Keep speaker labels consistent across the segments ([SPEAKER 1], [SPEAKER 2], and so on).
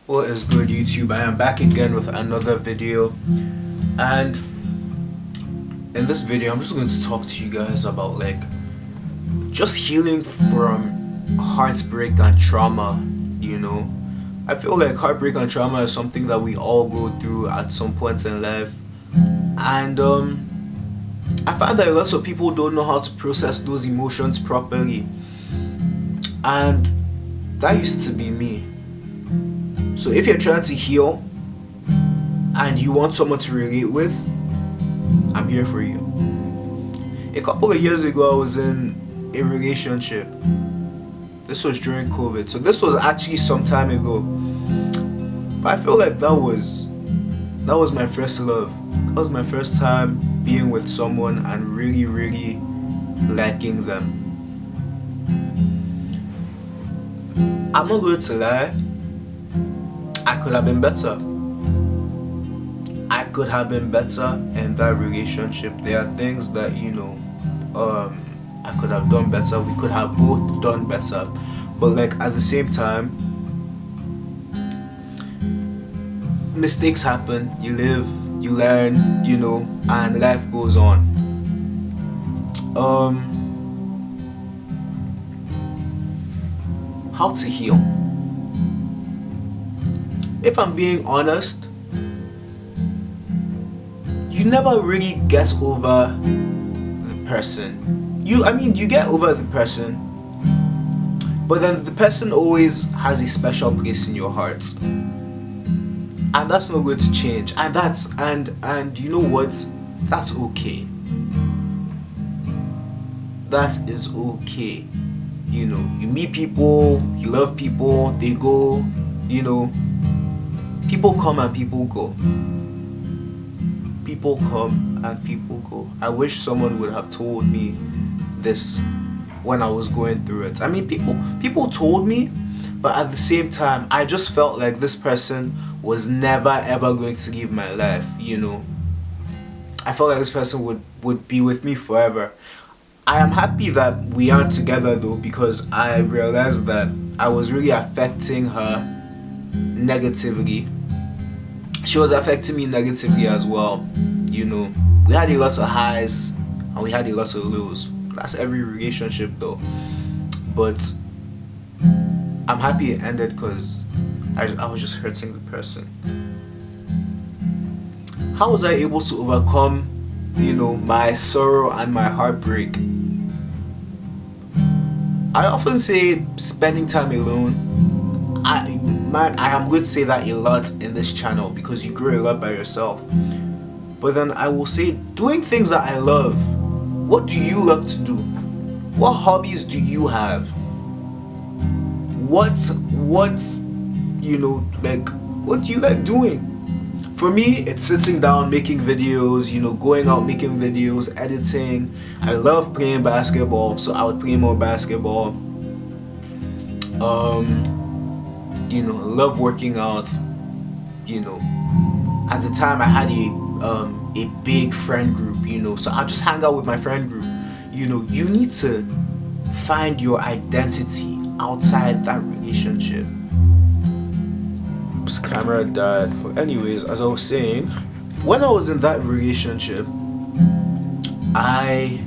[SPEAKER 1] What is good, YouTube? I am back again with another video, and in this video I'm just going to talk to you guys about just healing from heartbreak and trauma. I feel like heartbreak and trauma is something that we all go through at some point in life, and I find that lots of people don't know how to process those emotions properly, and that used to be me. So if you're trying to heal and you want someone to relate with, I'm here for you. A couple of years ago, I was in a relationship. This was during COVID, so this was actually some time ago. But I feel like that was my first love. That was my first time being with someone and really, really liking them. I'm not going to lie. I could have been better. I could have been better in that relationship. There are things that I could have done better. We could have both done better. But at the same time, mistakes happen. You live, you learn, and life goes on. How to heal? If I'm being honest, you never really get over the person. You get over the person, but then the person always has a special place in your heart, and that's not going to change. And you know what? That's okay. That is okay. You meet people, you love people, they go. People come and people go. People come and people go. I wish someone would have told me this when I was going through it. People told me, but at the same time, I just felt like this person was never ever going to leave my life. I felt like this person would be with me forever. I am happy that we aren't together though, because I realized that I was really affecting her negatively. She was affecting me negatively as well. We had a lot of highs and we had a lot of lows. That's every relationship though. But I'm happy it ended because I was just hurting the person. How was I able to overcome, my sorrow and my heartbreak? I often say spending time alone. I am going to say that a lot in this channel because you grow a lot by yourself. But then I will say doing things that I love. What do you love to do? What hobbies do you have? What do you like doing? For me, it's sitting down, making videos, going out, making videos, editing. I love playing basketball, so I would play more basketball. Love working out. At the time I had a big friend group, so I just hang out with my friend group. You need to find your identity outside that relationship. Oops, camera died. But anyways, as I was saying, when I was in that relationship, I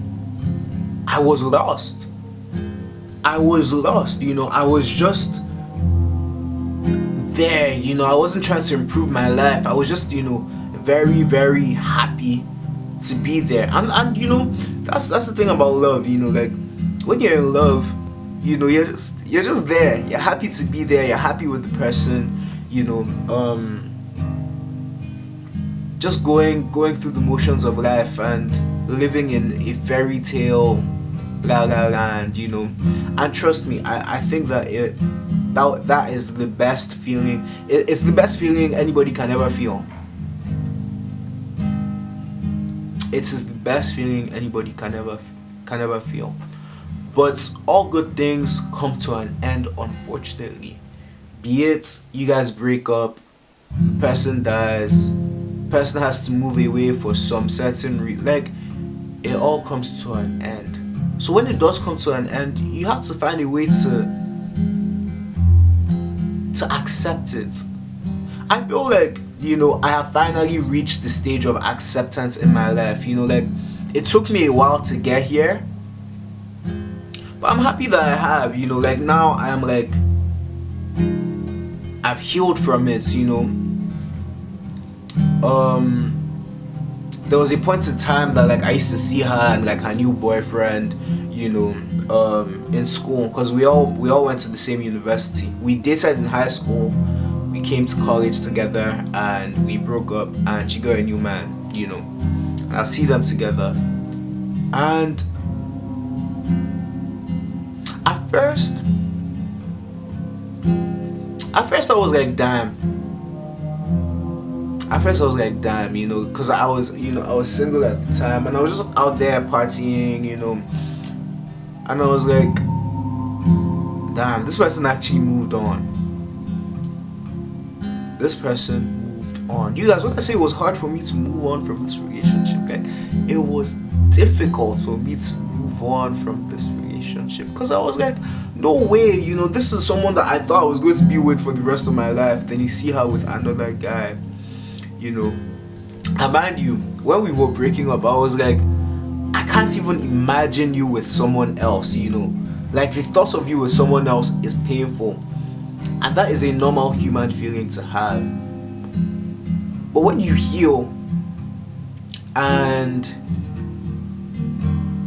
[SPEAKER 1] was lost. I was just there. I wasn't trying to improve my life. I was just very, very happy to be there. And that's the thing about love. When you're in love, you're just there. You're happy to be there. You're happy with the person. Just going through the motions of life and living in a fairy tale la la land. And trust me, I think that that is the best feeling. It's the best feeling anybody can ever feel. It is the best feeling anybody can ever feel. But all good things come to an end, unfortunately. Be it you guys break up, person dies, person has to move away for some certain it all comes to an end. So when it does come to an end, you have to find a way to accept it. I feel like, you know, I have finally reached the stage of acceptance in my life. You know, like, it took me a while to get here, but I'm happy that I have. You know, like, now I am like, I've healed from it. You know, there was a point in time that like I used to see her and like her new boyfriend, you know, in school, because we all went to the same university. We dated in high school, we came to college together, and we broke up, and she got a new man, you know. And I see them together, and at first I was like, damn. At first I was like, damn, you know, because I was single at the time, and I was just out there partying, you know, and I was like, damn, this person actually moved on. This person moved on. You guys, when I say it was hard for me to move on from this relationship, like, it was difficult for me to move on from this relationship, because I was like, no way, you know, this is someone that I thought I was going to be with for the rest of my life. Then you see her with another guy. You know, and mind you, when we were breaking up, I was like, I can't even imagine you with someone else, you know. Like, the thought of you with someone else is painful, and that is a normal human feeling to have. But when you heal, and,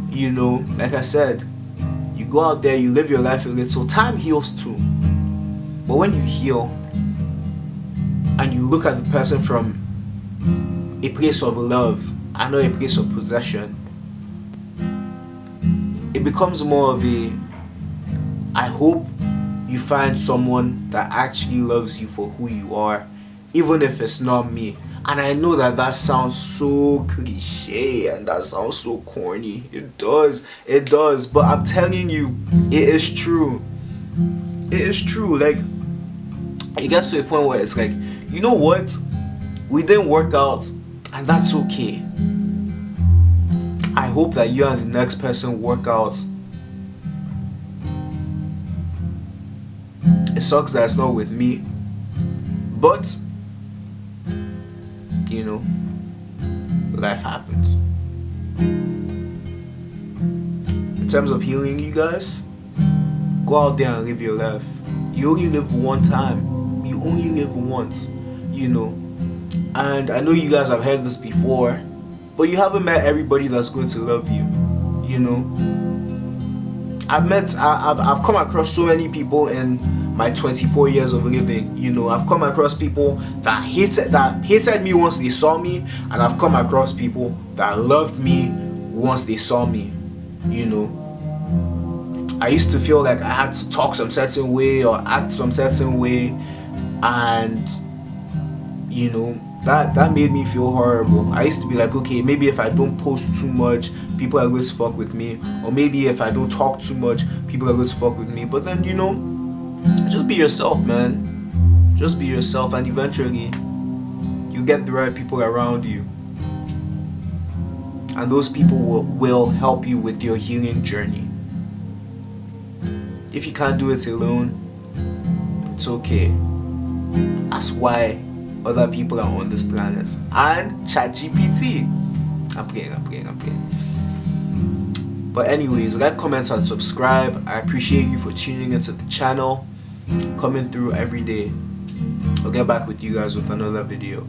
[SPEAKER 1] you know, like I said, you go out there, you live your life a little, time heals too. But when you heal, and you look at the person from a place of love and not a place of possession, it becomes more of a, I hope you find someone that actually loves you for who you are, even if it's not me. And I know that that sounds so cliche and that sounds so corny. It does, but I'm telling you, it is true. It is true. Like, it gets to a point where it's like, you know what? We didn't work out, and that's okay. I hope that you and the next person work out. It sucks that it's not with me, but, you know, life happens. In terms of healing, you guys, go out there and live your life. You only live one time. You only live once, you know. And I know you guys have heard this before, but you haven't met everybody that's going to love you, you know. I've come across so many people in my 24 years of living, you know. I've come across people that hated me once they saw me, and I've come across people that loved me once they saw me, you know. I used to feel like I had to talk some certain way or act some certain way, and, you know, that made me feel horrible. I used to be like, okay, maybe if I don't post too much, people are going to fuck with me, or maybe if I don't talk too much, people are going to fuck with me. But then, you know, just be yourself, man. Just be yourself, and eventually you get the right people around you, and those people will help you with your healing journey. If you can't do it alone, it's okay. That's why other people are on this planet, and ChatGPT. I'm playing. But anyways, like, comment, and subscribe. I appreciate you for tuning into the channel, coming through every day. I'll get back with you guys with another video.